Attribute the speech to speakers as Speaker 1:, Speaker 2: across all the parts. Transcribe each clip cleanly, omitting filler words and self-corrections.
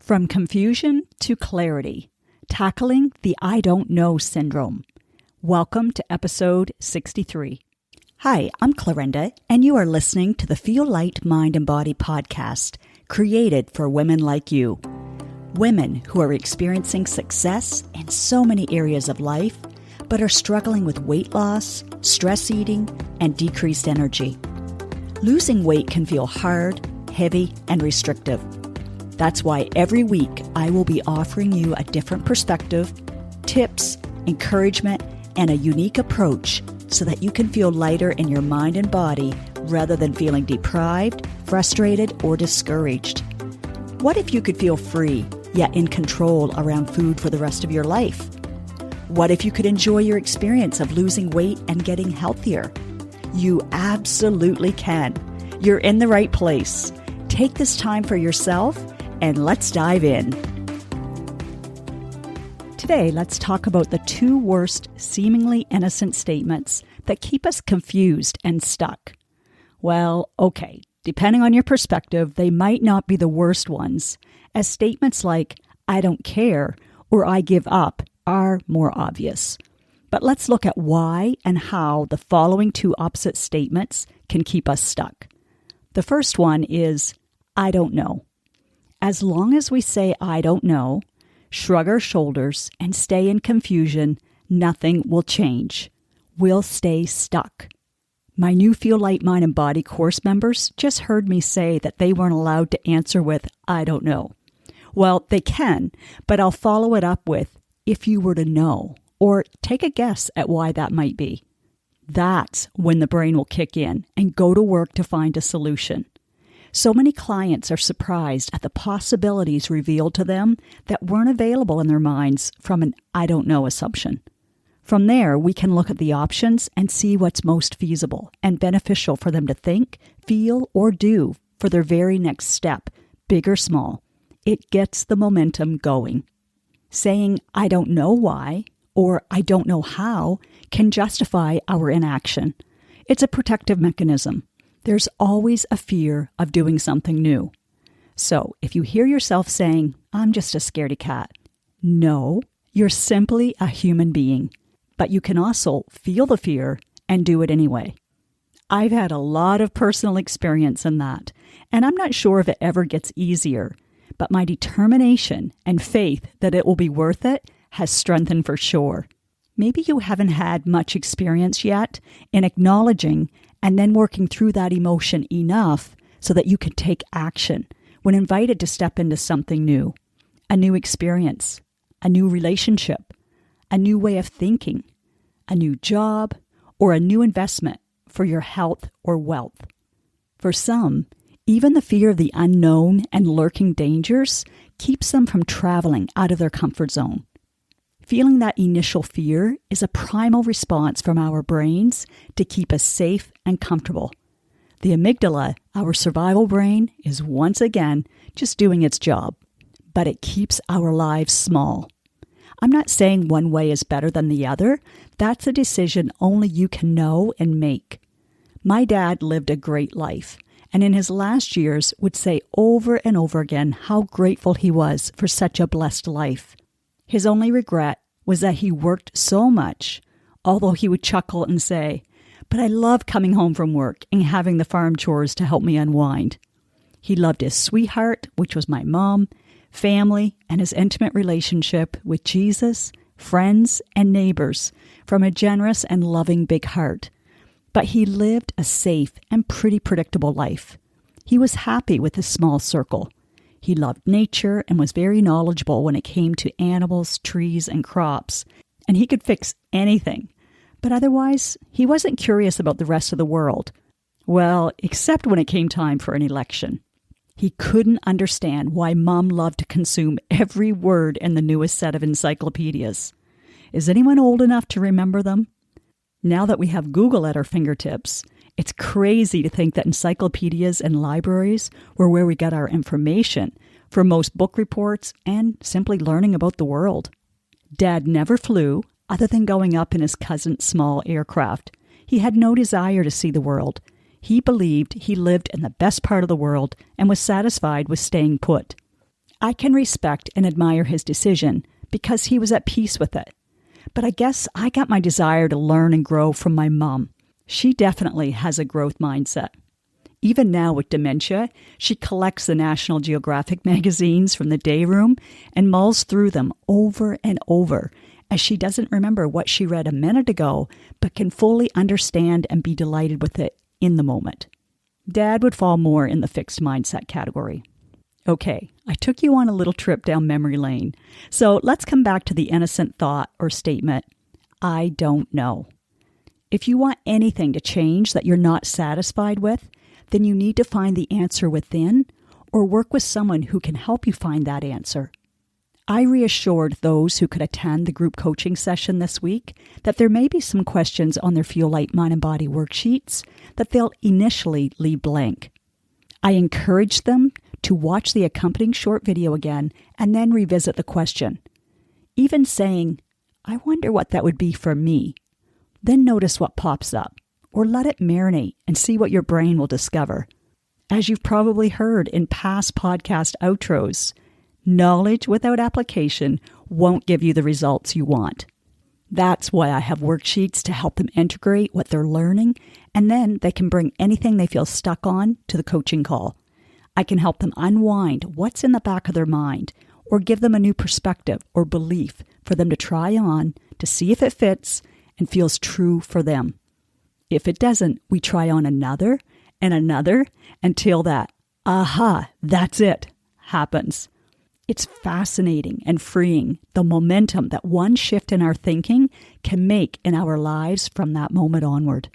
Speaker 1: From confusion to clarity, tackling the I don't know syndrome. Welcome to episode 63. Hi, I'm Clarinda, and you are listening to the Feel Light, Mind, and Body podcast, created for women like you. Women who are experiencing success in so many areas of life, but are struggling with weight loss, stress eating, and decreased energy. Losing weight can feel hard, heavy, and restrictive. That's why every week I will be offering you a different perspective, tips, encouragement, and a unique approach so that you can feel lighter in your mind and body rather than feeling deprived, frustrated, or discouraged. What if you could feel free, yet in control around food for the rest of your life? What if you could enjoy your experience of losing weight and getting healthier? You absolutely can. You're in the right place. Take this time for yourself and let's dive in. Today, let's talk about the two worst seemingly innocent statements that keep us confused and stuck. Well, okay, depending on your perspective, they might not be the worst ones, as statements like, I don't care, or I give up are more obvious. But let's look at why and how the following two opposite statements can keep us stuck. The first one is, I don't know. As long as we say, I don't know, shrug our shoulders, and stay in confusion, nothing will change. We'll stay stuck. My new Feel Light, Mind, and Body course members just heard me say that they weren't allowed to answer with, I don't know. Well, they can, but I'll follow it up with, if you were to know, or take a guess at why that might be. That's when the brain will kick in and go to work to find a solution. So many clients are surprised at the possibilities revealed to them that weren't available in their minds from an I don't know assumption. From there, we can look at the options and see what's most feasible and beneficial for them to think, feel, or do for their very next step, big or small. It gets the momentum going. Saying, I don't know why, or I don't know how, can justify our inaction. It's a protective mechanism. There's always a fear of doing something new. So if you hear yourself saying, I'm just a scaredy cat, no, you're simply a human being. But you can also feel the fear and do it anyway. I've had a lot of personal experience in that, and I'm not sure if it ever gets easier, but my determination and faith that it will be worth it has strengthened for sure. Maybe you haven't had much experience yet in acknowledging and then working through that emotion enough so that you can take action when invited to step into something new, a new experience, a new relationship, a new way of thinking, a new job, or a new investment for your health or wealth. For some, even the fear of the unknown and lurking dangers keeps them from traveling out of their comfort zone. Feeling that initial fear is a primal response from our brains to keep us safe and comfortable. The amygdala, our survival brain, is once again just doing its job, but it keeps our lives small. I'm not saying one way is better than the other. That's a decision only you can know and make. My dad lived a great life, and in his last years would say over and over again how grateful he was for such a blessed life. His only regret was that he worked so much, although he would chuckle and say, but I love coming home from work and having the farm chores to help me unwind. He loved his sweetheart, which was my mom, family, and his intimate relationship with Jesus, friends, and neighbors from a generous and loving big heart. But he lived a safe and pretty predictable life. He was happy with his small circle. He loved nature and was very knowledgeable when it came to animals, trees, and crops, and he could fix anything. But otherwise, he wasn't curious about the rest of the world. Well, except when it came time for an election. He couldn't understand why Mom loved to consume every word in the newest set of encyclopedias. Is anyone old enough to remember them? Now that we have Google at our fingertips, it's crazy to think that encyclopedias and libraries were where we got our information for most book reports and simply learning about the world. Dad never flew, other than going up in his cousin's small aircraft. He had no desire to see the world. He believed he lived in the best part of the world and was satisfied with staying put. I can respect and admire his decision because he was at peace with it. But I guess I got my desire to learn and grow from my mom. She definitely has a growth mindset. Even now with dementia, she collects the National Geographic magazines from the day room and mulls through them over and over, as she doesn't remember what she read a minute ago, but can fully understand and be delighted with it in the moment. Dad would fall more in the fixed mindset category. Okay, I took you on a little trip down memory lane. So let's come back to the innocent thought or statement, I don't know. If you want anything to change that you're not satisfied with, then you need to find the answer within or work with someone who can help you find that answer. I reassured those who could attend the group coaching session this week that there may be some questions on their Feel Light Mind and Body worksheets that they'll initially leave blank. I encouraged them to watch the accompanying short video again and then revisit the question. Even saying, I wonder what that would be for me. Then notice what pops up, or let it marinate and see what your brain will discover. As you've probably heard in past podcast outros, knowledge without application won't give you the results you want. That's why I have worksheets to help them integrate what they're learning, and then they can bring anything they feel stuck on to the coaching call. I can help them unwind what's in the back of their mind, or give them a new perspective or belief for them to try on to see if it fits and feels true for them. If it doesn't, we try on another and another until that, aha, that's it, happens. It's fascinating and freeing, the momentum that one shift in our thinking can make in our lives from that moment onward.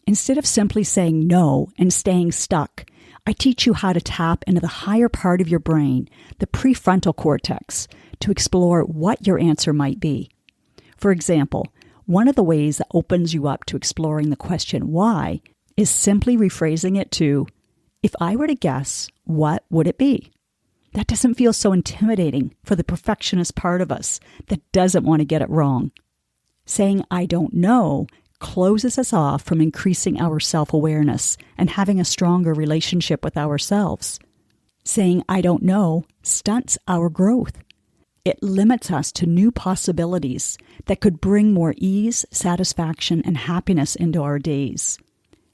Speaker 1: Instead of simply saying no and staying stuck, I teach you how to tap into the higher part of your brain, the prefrontal cortex, to explore what your answer might be. For example, one of the ways that opens you up to exploring the question why is simply rephrasing it to, if I were to guess, what would it be? That doesn't feel so intimidating for the perfectionist part of us that doesn't want to get it wrong. Saying I don't know closes us off from increasing our self-awareness and having a stronger relationship with ourselves. Saying I don't know stunts our growth. It limits us to new possibilities that could bring more ease, satisfaction, and happiness into our days.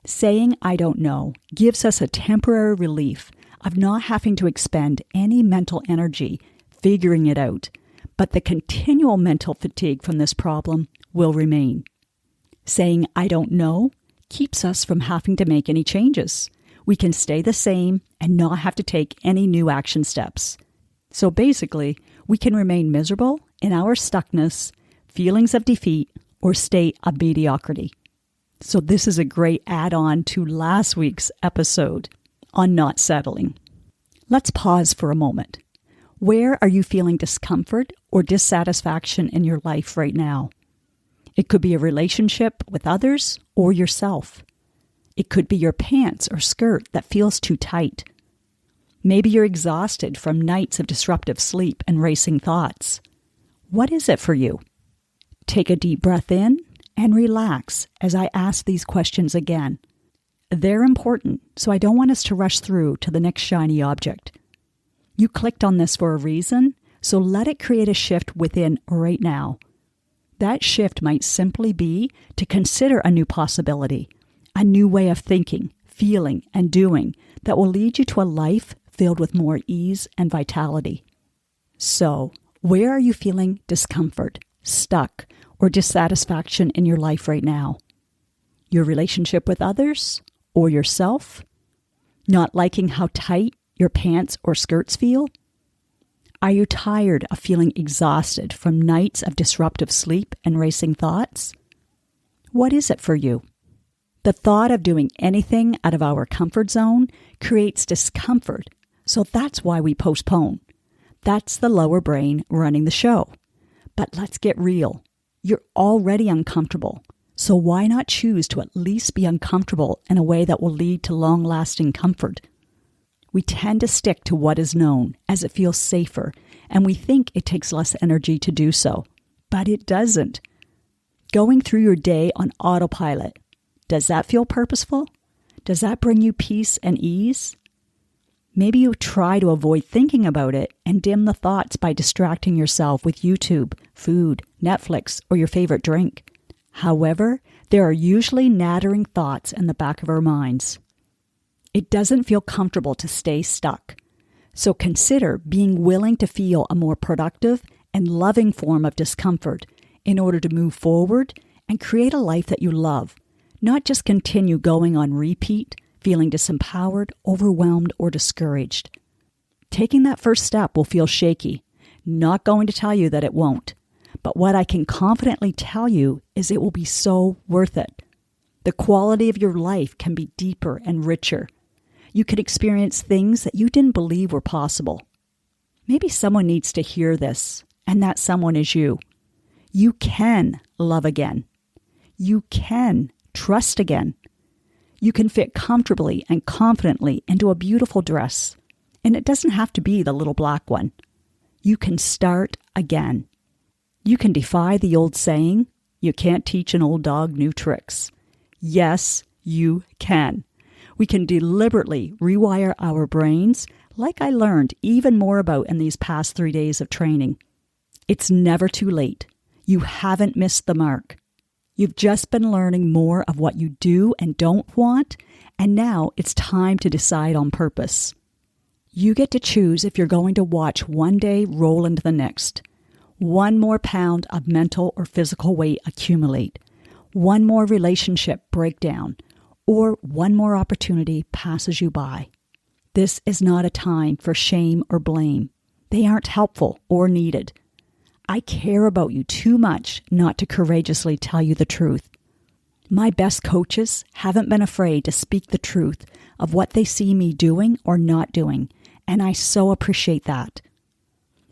Speaker 1: Saying I don't know gives us a temporary relief of not having to expend any mental energy figuring it out, but the continual mental fatigue from this problem will remain. Saying I don't know keeps us from having to make any changes. We can stay the same and not have to take any new action steps. So basically, we can remain miserable in our stuckness, feelings of defeat, or state of mediocrity. So this is a great add-on to last week's episode on not settling. Let's pause for a moment. Where are you feeling discomfort or dissatisfaction in your life right now? It could be a relationship with others or yourself. It could be your pants or skirt that feels too tight. Maybe you're exhausted from nights of disruptive sleep and racing thoughts. What is it for you? Take a deep breath in and relax as I ask these questions again. They're important, so I don't want us to rush through to the next shiny object. You clicked on this for a reason, so let it create a shift within right now. That shift might simply be to consider a new possibility, a new way of thinking, feeling, and doing that will lead you to a life filled with more ease and vitality. So, where are you feeling discomfort, stuck, or dissatisfaction in your life right now? Your relationship with others or yourself? Not liking how tight your pants or skirts feel? Are you tired of feeling exhausted from nights of disruptive sleep and racing thoughts? What is it for you? The thought of doing anything out of our comfort zone creates discomfort, so that's why we postpone. That's the lower brain running the show. But let's get real. You're already uncomfortable, so why not choose to at least be uncomfortable in a way that will lead to long-lasting comfort? We tend to stick to what is known as it feels safer, and we think it takes less energy to do so. But it doesn't. Going through your day on autopilot, does that feel purposeful? Does that bring you peace and ease? Maybe you try to avoid thinking about it and dim the thoughts by distracting yourself with YouTube, food, Netflix, or your favorite drink. However, there are usually nattering thoughts in the back of our minds. It doesn't feel comfortable to stay stuck. So consider being willing to feel a more productive and loving form of discomfort in order to move forward and create a life that you love, not just continue going on repeat, feeling disempowered, overwhelmed, or discouraged. Taking that first step will feel shaky. Not going to tell you that it won't. But what I can confidently tell you is it will be so worth it. The quality of your life can be deeper and richer. You can experience things that you didn't believe were possible. Maybe someone needs to hear this, and that someone is you. You can love again. You can trust again. You can fit comfortably and confidently into a beautiful dress, and it doesn't have to be the little black one. You can start again. You can defy the old saying, you can't teach an old dog new tricks. Yes, you can. We can deliberately rewire our brains, like I learned even more about in these past 3 days of training. It's never too late. You haven't missed the mark. You've just been learning more of what you do and don't want, and now it's time to decide on purpose. You get to choose if you're going to watch one day roll into the next, one more pound of mental or physical weight accumulate, one more relationship break down, or one more opportunity passes you by. This is not a time for shame or blame. They aren't helpful or needed. I care about you too much not to courageously tell you the truth. My best coaches haven't been afraid to speak the truth of what they see me doing or not doing, and I so appreciate that.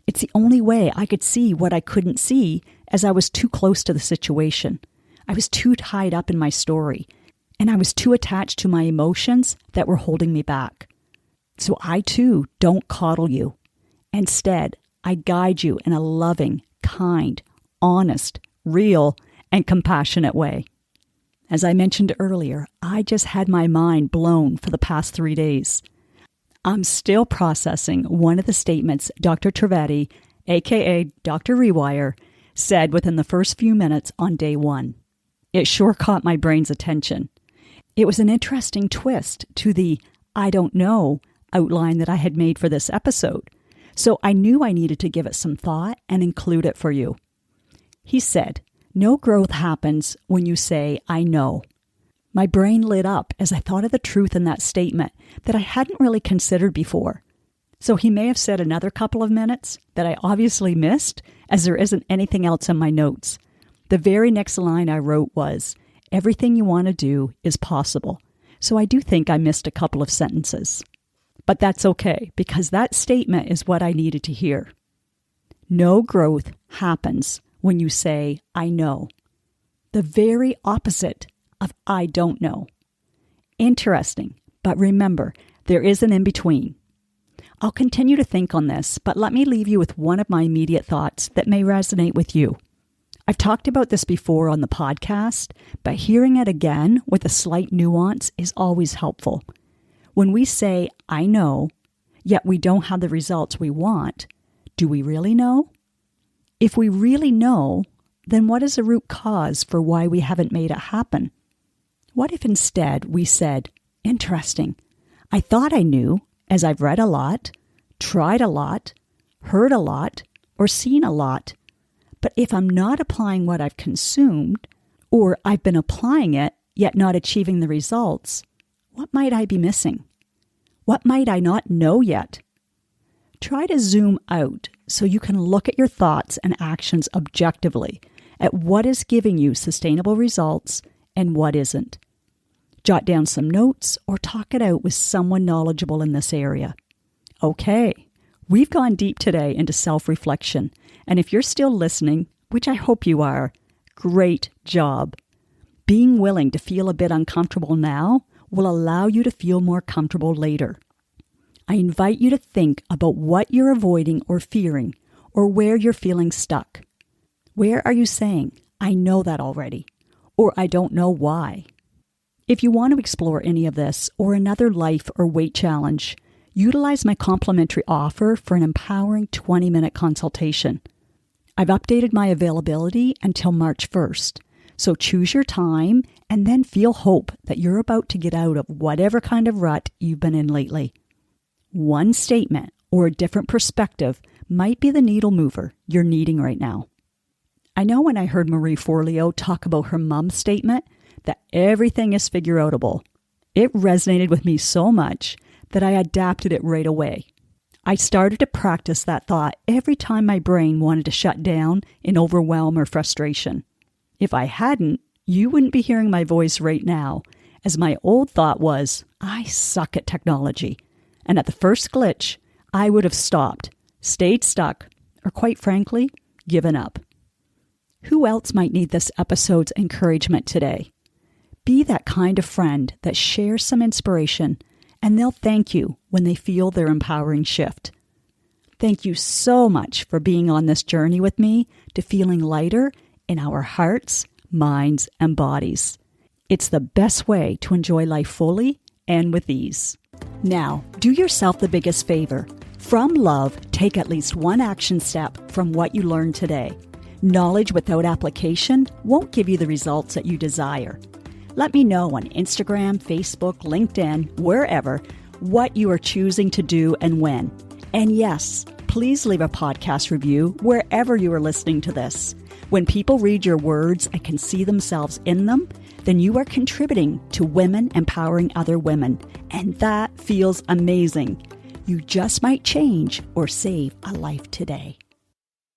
Speaker 1: It's the only way I could see what I couldn't see, as I was too close to the situation. I was too tied up in my story, and I was too attached to my emotions that were holding me back. So I too don't coddle you. Instead, I guide you in a loving, kind, honest, real, and compassionate way. As I mentioned earlier, I just had my mind blown for the past 3 days. I'm still processing one of the statements Dr. Trivedi, aka Dr. Rewire, said within the first few minutes on day 1. It sure caught my brain's attention. It was an interesting twist to the I don't know outline that I had made for this episode, so I knew I needed to give it some thought and include it for you. He said, no growth happens when you say, I know. My brain lit up as I thought of the truth in that statement that I hadn't really considered before. So he may have said another couple of minutes that I obviously missed, as there isn't anything else in my notes. The very next line I wrote was, everything you want to do is possible. So I do think I missed a couple of sentences. But that's okay, because that statement is what I needed to hear. No growth happens when you say, I know. The very opposite of I don't know. Interesting, but remember, there is an in-between. I'll continue to think on this, but let me leave you with one of my immediate thoughts that may resonate with you. I've talked about this before on the podcast, but hearing it again with a slight nuance is always helpful. When we say, I know, yet we don't have the results we want, do we really know? If we really know, then what is the root cause for why we haven't made it happen? What if instead we said, interesting, I thought I knew, as I've read a lot, tried a lot, heard a lot, or seen a lot. But if I'm not applying what I've consumed, or I've been applying it, yet not achieving the results, what might I be missing? What might I not know yet? Try to zoom out so you can look at your thoughts and actions objectively at what is giving you sustainable results and what isn't. Jot down some notes or talk it out with someone knowledgeable in this area. Okay, we've gone deep today into self-reflection, and if you're still listening, which I hope you are, great job. Being willing to feel a bit uncomfortable now will allow you to feel more comfortable later. I invite you to think about what you're avoiding or fearing, or where you're feeling stuck. Where are you saying, I know that already, or I don't know why? If you want to explore any of this or another life or weight challenge, utilize my complimentary offer for an empowering 20-minute consultation. I've updated my availability until March 1st, so choose your time and then feel hope that you're about to get out of whatever kind of rut you've been in lately. One statement or a different perspective might be the needle mover you're needing right now. I know when I heard Marie Forleo talk about her mom's statement that everything is figure-outable, it resonated with me so much that I adapted it right away. I started to practice that thought every time my brain wanted to shut down in overwhelm or frustration. If I hadn't, you wouldn't be hearing my voice right now, as my old thought was, I suck at technology. And at the first glitch, I would have stopped, stayed stuck, or quite frankly, given up. Who else might need this episode's encouragement today? Be that kind of friend that shares some inspiration, and they'll thank you when they feel their empowering shift. Thank you so much for being on this journey with me to feeling lighter in our hearts, minds, and bodies. It's the best way to enjoy life fully and with ease. Now, do yourself the biggest favor. From love, take at least one action step from what you learned today. Knowledge without application won't give you the results that you desire. Let me know on Instagram, Facebook, LinkedIn, wherever, what you are choosing to do and when. And yes, please leave a podcast review wherever you are listening to this. When people read your words and can see themselves in them, then you are contributing to women empowering other women. And that feels amazing. You just might change or save a life today.